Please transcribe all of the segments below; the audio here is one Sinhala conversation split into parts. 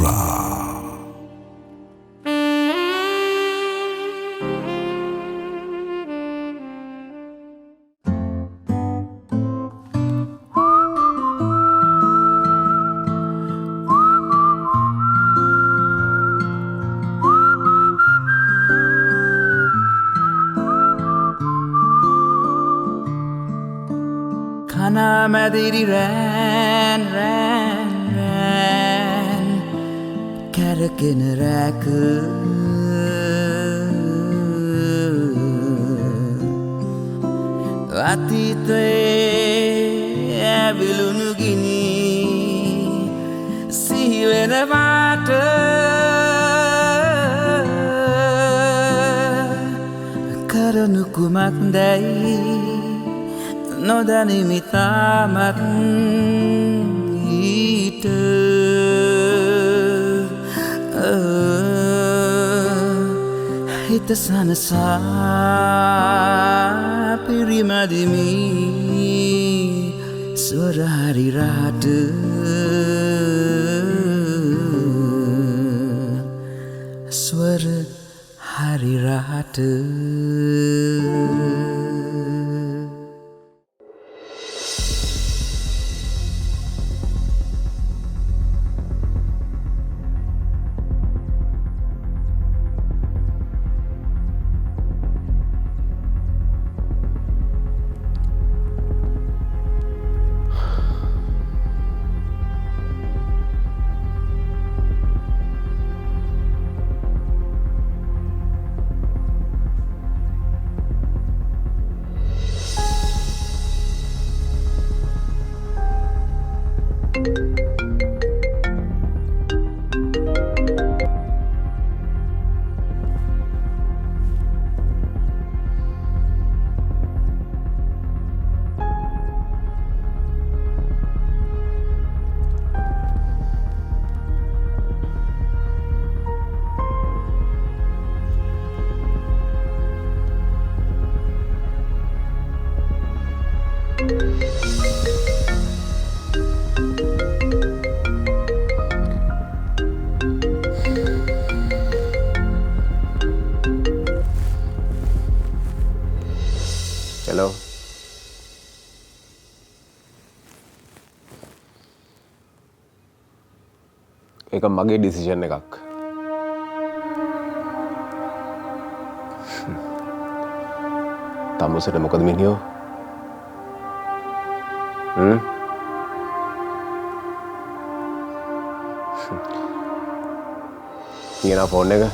පුරා Kanamediri ran, ran, ran Karakin raku Atite avilunu gini Siwena mata Karanu kumakdai Nodani mitamat itu Ita sana sa pirimadimi Suara hari ratu Suara hari ratu Hello. ඒක මගේ ඩිසිෂන් එකක්. තමුසට මොකද මිනියෝ? කියනා ෆෝන් එක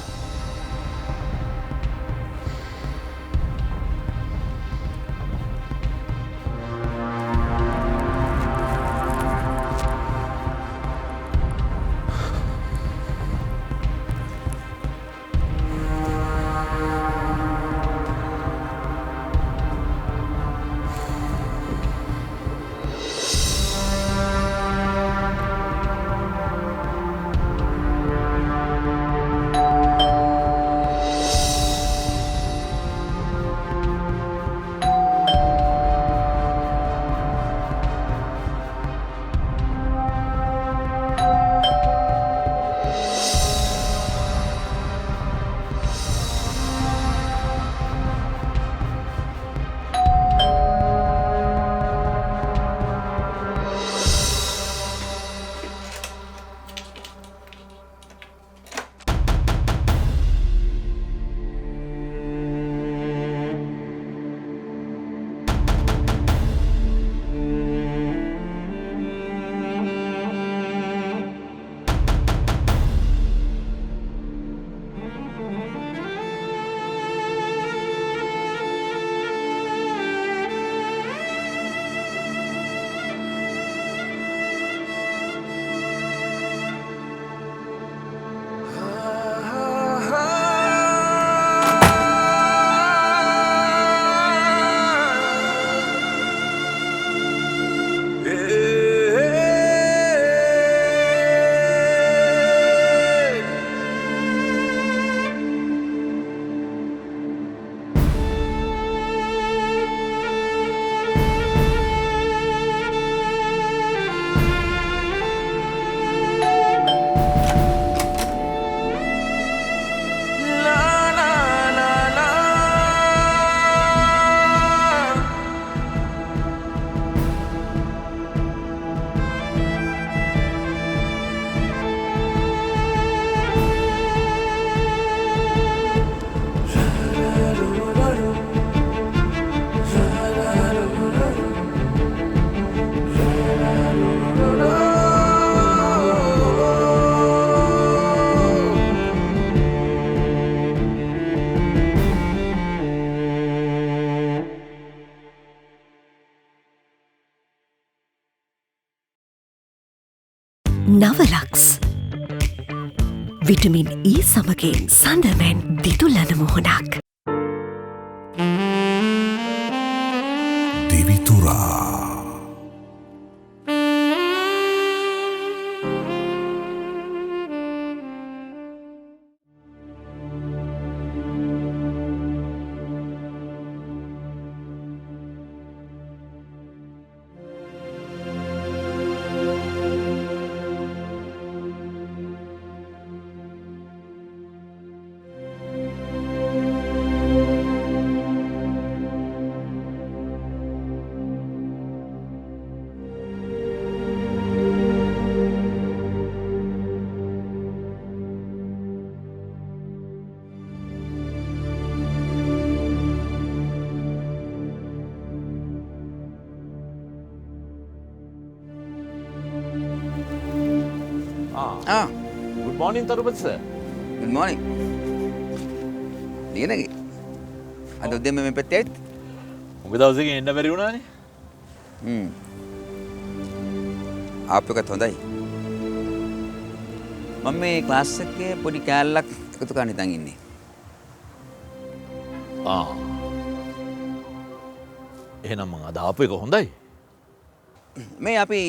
නවලක්ස් විටමින් E සමගින් සඳමෙන් දිදුලන මුහුණක්. දිවිතුරා Good morning, Tarupati sir. Good morning. Liyanage අද උදේම මේ පැත්තේ ඇවිත් උඹ දවසකින් එන්න බැරි වුණානේ. ආපු එකත් හොඳයි. මම මේ ක්ලාස් එකේ පොඩි කෑල්ලක් එකතු කරන්න හිතන් ඉන්නේ. එහෙනම් මං අද ආපු එක හොඳයි. මේ අපි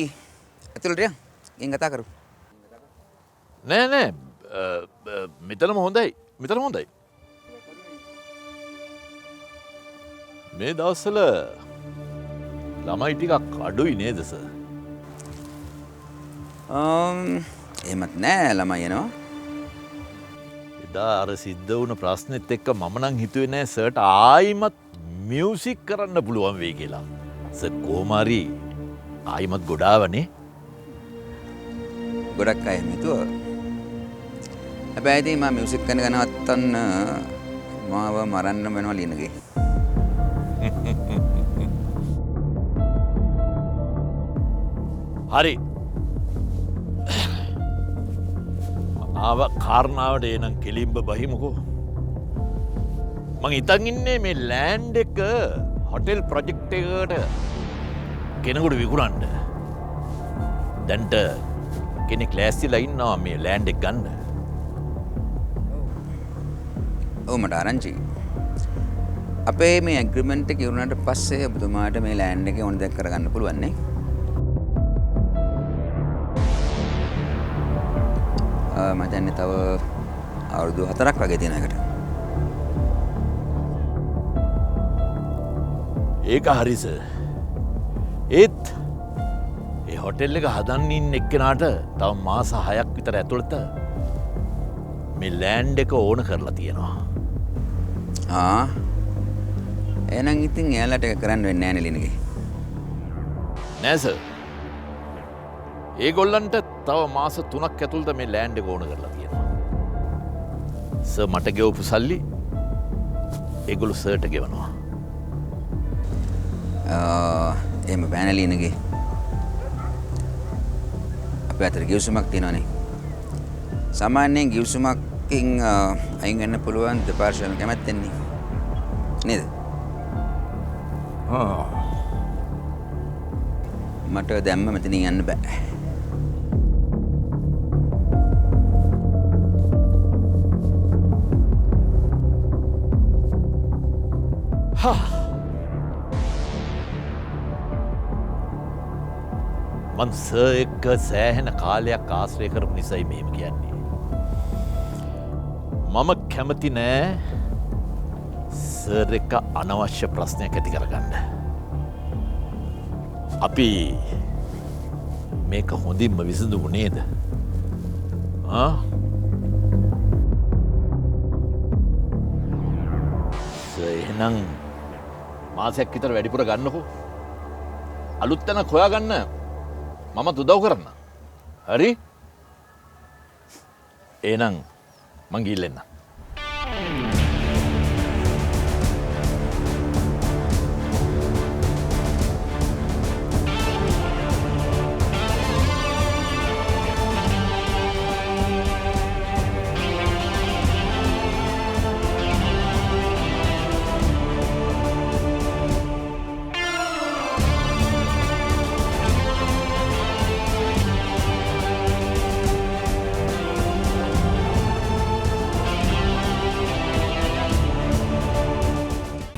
ඇතුළට යන් ගෙන් කතා කරමු. නෑ මෙතනම හොඳයි. මෙතනම හොඳයි. මේ දවස්වල ළමයි ටිකක් අඩුයි නේද සර්? එහෙමත් නෑ ළමයි එනවා. එදා අර සිද්ධ වුණ ප්‍රශ්නෙත් එක්ක මම නම් හිතුවේ නෑ සර්ට ආයිමත් මියුසික් කරන්න පුළුවන් වෙයි කියලා. සර් කොහොම හරි ආයිමත් ගොඩාවනේ. ගොඩක් අය හිතුවා. හැබැයි ඉතින් මම මියුසික් කරන ගනවත්තන්න මාව මරන්න වෙනවා ලියනගේ. හරි ආව කාරණාවට එනම් කෙලින්බ බහිමුකෝ. මං ඉතන් ඉන්නේ මේ ලෑන්ඩ් එක හොටෙල් ප්‍රොජෙක්ට් එකට කෙනෙකුට විකුණන්න. දැන්ට කෙනෙක් ලෑස්තිලා ඉන්නවා මේ ලෑන්ඩ් එක ගන්න. ඔව් මට ආරංචි. අපේ මේ ඇග්‍රීමන්ට් එක ඉවරනට පස්සේ ඔබතුමාට මේ ලෑන්ඩ් එකේ ඕන දෙයක් කරගන්න පුළුවන් නේ. මම දැන්නේ තව අවුරුදු 4ක් වගේ තියෙන එකට. ඒක හරි සර්. ඒත් ඒ හොටෙල් එක හදන්න ඉන්න එක්කෙනාට තව මාස 6ක් විතර ඇතුළත මේ ලෑන්ඩ් එක ඕන කරලා තියෙනවා. එහෙනම් ඉතින් එයාලට ඒක කරන්න වෙන්නේ නැහැ නේ ලිනගේ. නෑ සර්. ඒගොල්ලන්ට තව මාස 3ක් ඇතුළත මේ ලෑන්ඩ් එක ඕන කරලා තියෙනවා. සර් මට ගෙවපු සල්ලි ඒගොල්ලෝ සර්ට ගෙවනවා. එහෙම බෑනේ ලිනගේ. අපේ අතර ගිවිසුමක් තියෙනවානේ. සාමාන්‍යයෙන් ගිවිසුමකින් අයින් වෙන්න පුළුවන් දෙපාර්ශ්වයම කැමැත්තෙන්නේ. නේද? මට දැම්ම මෙතනින් යන්න බෑ. මං සර් එක්ක සෑහෙන කාලයක් ආශ්‍රය කරපු නිසයි මෙහෙම කියන්නේ. මම කැමති නෑ සර් එක්ක අනවශ්‍ය ප්‍රශ්නයක් ඇති කරගන්න. අපි මේක හොඳින්ම විසඳමු නේද? එහෙනම් මාසයක් විතර වැඩිපුර ගන්නකෝ. අලුත් තැනක් හොයාගන්න මමත් උදව් කරන්න. හරි? එහෙනම් මං ගිහින් එන්න.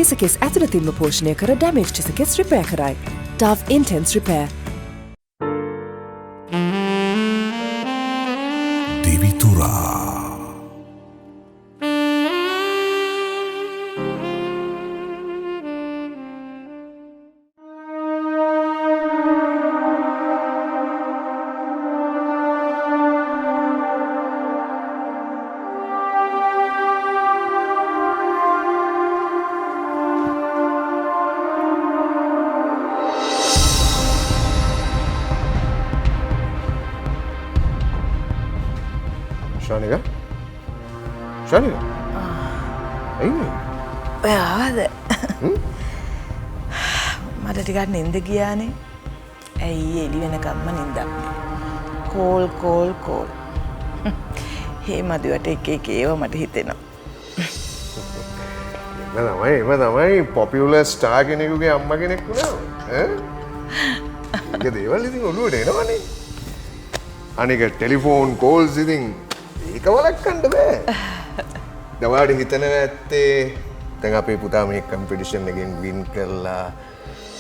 හිසකෙස් ඇතුළතින්ම පෝෂණය කර ඩැමේජ් හිසකෙස් රිපෙයාර් කරයි. Dove Intense Repair. දිවිතුරා ශානික ශානික ඇයි ඔය ආවද? මට ටිකක් නින්ද ගියානේ. ඇයි එළි වෙනකම්ම නින්දක් නෑ. කෝල්. හේ මදුවට එක ඒවා මට හිතෙනවා. එම තමයි පොපියුලර් ස්ටාර් කෙනෙකුගේ අම්මා කෙනෙක් වුණා. ඒක දේවල් ඉතින් ඔළුවට එනවනේ. අනික ටෙලිෆෝන් කෝල්ස් ඉතින් ඒක වළක්වන්න බෑ. දවාඩි හිතනවා ඇත්තේ දැන් අපේ පුතා මේ කම්පිටිෂන් එකෙන් වින් කරලා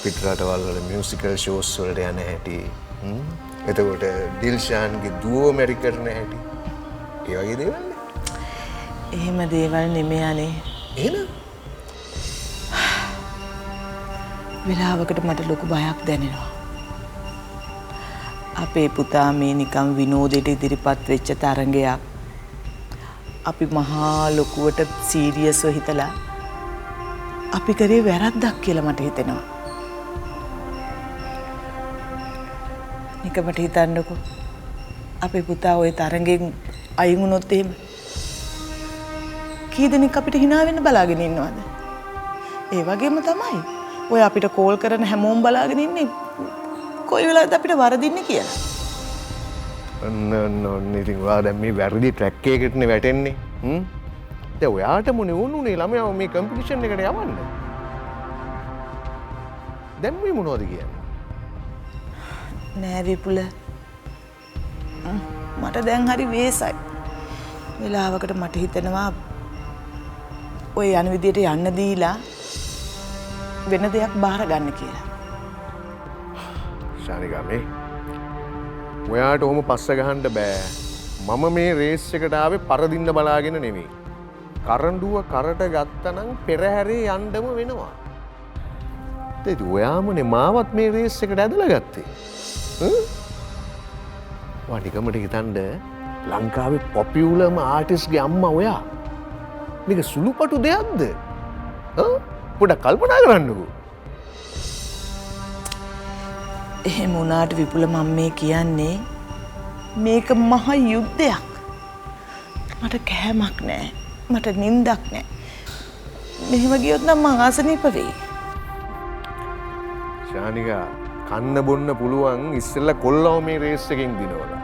පිටරටවල් වල මියුසිකල් ෂෝස් වලට යන හැටි. එතකොට ඩිල්ෂාන්ගේ දුව මැරි කරන හැටි. ඒ වගේ දේවල් නේ. එහෙම දේවල් නෙමෙයිනේ. එහෙනම් වෙලාවකට මට ලොකු බයක් දැනෙනවා. අපේ පුතා මේ නිකම් විනෝදයට ඉදිරිපත් වෙච්ච තරඟයක් අපි මහා ලොකුවට සීරියස්ව හිතලා අපි කරේ වැරද්දක් කියලා මට හිතෙනවා. නිකමට හිතන්නකෝ අපේ පුතා ওই තරඟෙන් අයින් වුණොත් එහෙම කී දෙනෙක් අපිට hina වෙන්න බලාගෙන ඉන්නවද? ඒ වගේම තමයි ඔය අපිට කෝල් කරන හැමෝම බලාගෙන ඉන්නේ කොයි වෙලාවද අපිට වරදින්නේ කියලා. ඔන්න ඉතින් ඔයා දැන් මේ වැරදි ට්‍රැක් එකකටනේ වැටෙන්නේ. දැන් ඔයාට මොනේ වුණුනේ ළමයා මේ කම්පිටිෂන් එකට යවන්න. දැන් මේ මොනවද කියන්නේ? නෑ විපුල. මට දැන් හරි වෙසයි. වෙලාවකට මට හිතෙනවා ඔය යන විදියට යන්න දීලා වෙන දෙයක් බාර ගන්න කියලා. ශානිකා මේ ඔයාට ඔහොම පස්ස ගහන්න බෑ. මම මේ රේස් එකට ආවේ පරදින්න බලාගෙන නෙමෙයි. කරඬුව කරට ගත්තනම් පෙරහැරේ යන්නම වෙනවා. ඒත් ඔයාමනේ මාවත් මේ රේස් එකට ඇදලා ගත්තේ. වටිකමට හිතන්න ලංකාවේ පොපියුලර්ම ආටිස්ට්ගේ අම්මා ඔයා. මේක සුළුපටු දෙයක්ද? පොඩ්ඩක් කල්පනා කරන්නකෝ. එහෙම වුණාට විපුල මම මේ කියන්නේ මේක මහ යුද්ධයක්. මට කෑමක් නෑ. මට නිින්දක් නෑ. මෙහෙම ගියොත් නම් මං ආසනීප වෙයි. ශානිකා කන්න බොන්න පුළුවන් ඉස්සෙල්ලා කොල්ලව මේ රේස් එකෙන් දිනවලා.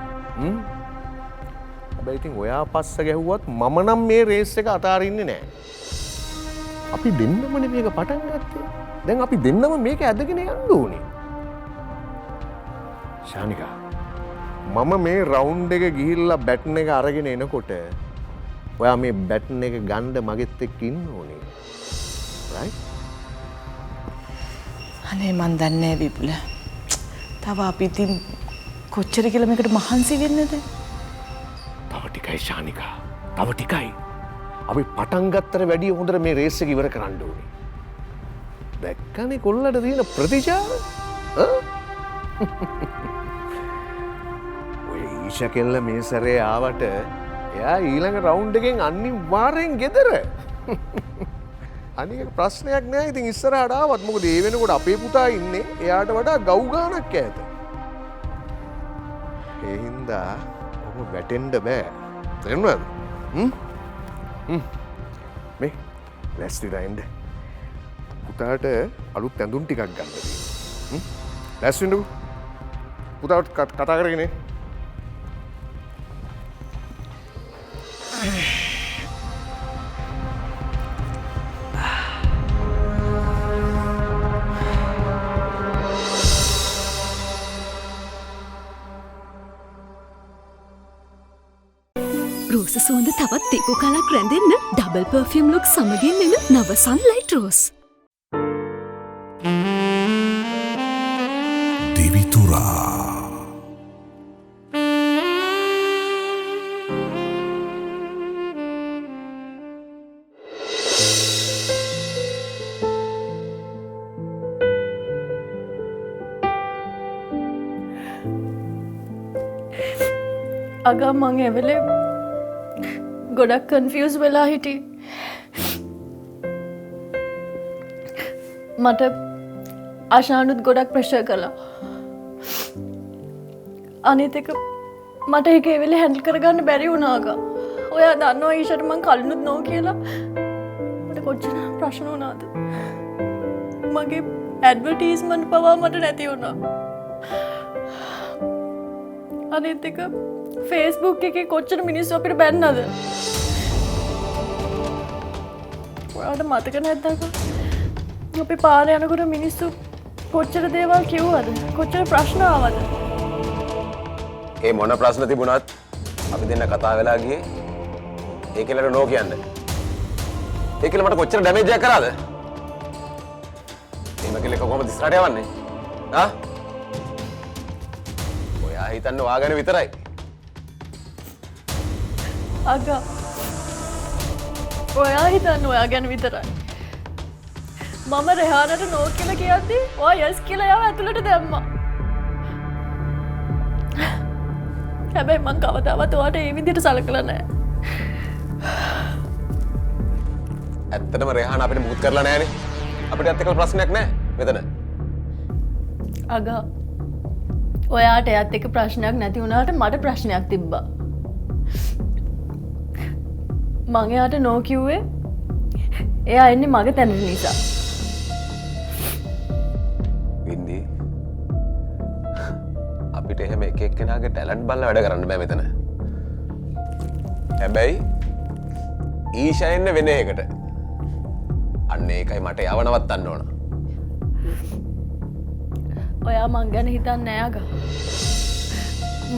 හැබැයි ඉතින් ඔයා පස්ස ගැහුවත් මම නම් මේ රේස් එක අතාරින්නේ නෑ. අපි දෙන්නමනේ මේක පටන් ගත්තේ. දැන් අපි දෙන්නම මේක ඇදගෙන යන්න ඕනේ. ශානිකා මම මේ රවුන්ඩ් එක ගිහිල්ලා බැටන් එක අරගෙන එනකොට ඔයා මේ බැටන් එක ගන්න මගෙත් එක්ක ඉන්න ඕනේ. රයිට්? අනේ මන් දන්නේ නෑ විපුල. තව අපි ඉතින් කොච්චර කියලා මේකට මහන්සි වෙන්නද? තව ටිකයි ශානිකා. තව ටිකයි. අපි පටන් ගත්තට වැඩිය හොඳට මේ රේස් එක ඉවර කරන්න ඕනේ. දැක්කනේ කොල්ලට තියෙන ප්‍රතිචාර? ඔය ඊෂා කෙල්ල මේ සැරේ ආවට එයා ඊළඟ රවුන්ඩ් එකෙන් අනිවාර්යෙන් ගෙදර. අනික ප්‍රශ්නයක් නෑ. ඉතින් ඉස්සරහට ආවත් මොකද ඒ වෙනකොට අපේ පුතා ඉන්නේ එයාට වඩා ගව් ගානක් ඈත. ඒ හින්දා ඔහොම වැටෙන්න බෑ. තේරුණාද? මේ ලැස්තිලා ඉන්න. පුතාට අලුත් ඇඳුම් ටිකක් ගන්න තියෙනවා. ලැස්ති වෙන්නකෝ. පුතාට කතා කරගෙන ඉන්න. රෝස සුවඳ තවත් තිකු කලක් රැඳෙන්න ඩබල් පර්ෆියම් ලුක් සමගින් එන නව සන්ලයිට් රෝස්. දෙවිතුරා අගා මං ඇවෙලේ ගොඩක් කන්ෆියස් වෙලා හිටි මට ආශානුත් ගොඩක් ප්‍රශ්න කළා අනිත් එක මට ඒක ඒ වෙලේ හැන්ඩල් කරගන්න බැරි වුණා අගා ඔයා දන්නවා ඊෂට මං කලිනුත් නෝ කියලා මට කොච්චර ප්‍රශ්න වුණාද මගේ ඇඩ්වර්ටයිස්මන්ට් පවා මට නැති වුණා අනිත් එක Facebook එකේ කොච්චර මිනිස්සු අපිට බැන්නද ඔයාලට මතක නැද්ද අපි පාරේ යනකොට මිනිස්සු කොච්චර දේවල් කිව්වද කොච්චර ප්‍රශ්න ආවද ඒ මොන ප්‍රශ්න තිබුණත් අපි දෙන්න කතා වෙලා ගියේ ඒකලට නෝ කියන්නේ ඒකල මට කොච්චර ඩැමේජ් එකක් කරාද එහෙම කෙලෙක කොහමද ඉස්සරහට යවන්නේ ඔයා හිතන්නේ ඔයා ගැන විතරයි අගා ඔයා හිතන්නේ ඔයා ගැන විතරයි මම රෙහානට නෝ කියලා කියද්දි ඔයා යස් කියලා යව ඇතුළට දැම්මා හැබැයි මං කවදාවත් ඔයාට ඒ විදිහට සලකලා නැහැ ඇත්තටම රෙහාන අපිට මුකුත් කරලා නැහැනේ අපිට ඇත්ත කියලා ප්‍රශ්නයක් නැහැ මෙතන අගා ඔයාට එයත් එක්ක ප්‍රශ්නයක් නැති වුණාට මට ප්‍රශ්නයක් තිබ්බා මං එයාට නෝ කිව්වේ එයා එන්නේ මගේ තැනට නිසා වින්දි අපිට එහෙම එක එක්කෙනාගේ ටැලන්ට් බලලා වැඩ කරන්න බෑ මෙතන හැබැයි ඊෂා එන්න වෙන එකට අන්න ඒකයි මට යව නවත්තන්න ඕන ඔයා මං ගැන හිතන්නේ නෑ අගා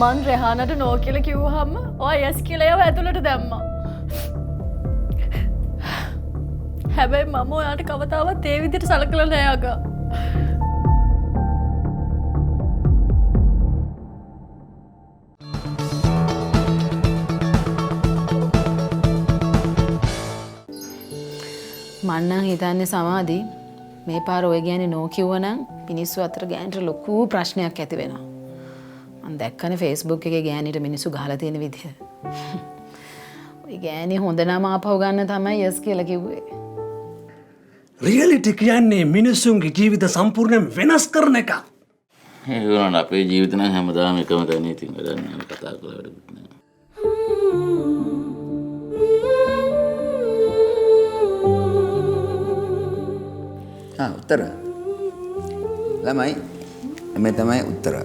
මං රෙහානට නෝ කියලා කිව්වහම ඔයා යස් කියලා යව ඇතුළට දැම්මා හැබැයි මම ඔයාට කවදාවත් ඒ විදිහට සලකලා නෑ අගා මන්නම් හිතන්නේ සමාධි මේ පාර ඔය ගෑනේ නෝ කිව්වනම් මිනිස්සු අතර ගෑනට ලොකු ප්‍රශ්නයක් ඇති වෙනවා මම දැක්කනේ Facebook එකේ ගෑනිට මිනිස්සු ගහලා තියෙන විදිහ ඔය ගෑනේ හොඳ නම ආපහු ගන්න තමයි යස් කියලා කිව්වේ රියලිටි කියන්නේ මිනිස්සුන්ගේ ජීවිත සම්පූර්ණයෙන් වෙනස් කරන එක. ඒ වුණාට අපේ ජීවිත නම් හැමදාම එකම තැනේ ඉතින් වැඩක් නෑ කතා කරලා වැඩකුත් නෑ. උත්තර. ළමයි මේ තමයි උත්තර.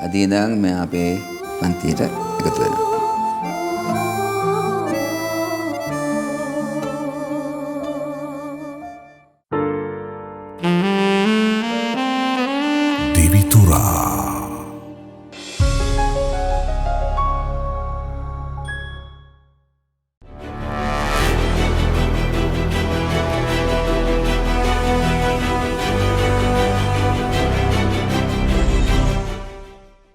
අද ඉඳන් මම අපේ පන්තියට එකතු වෙනවා.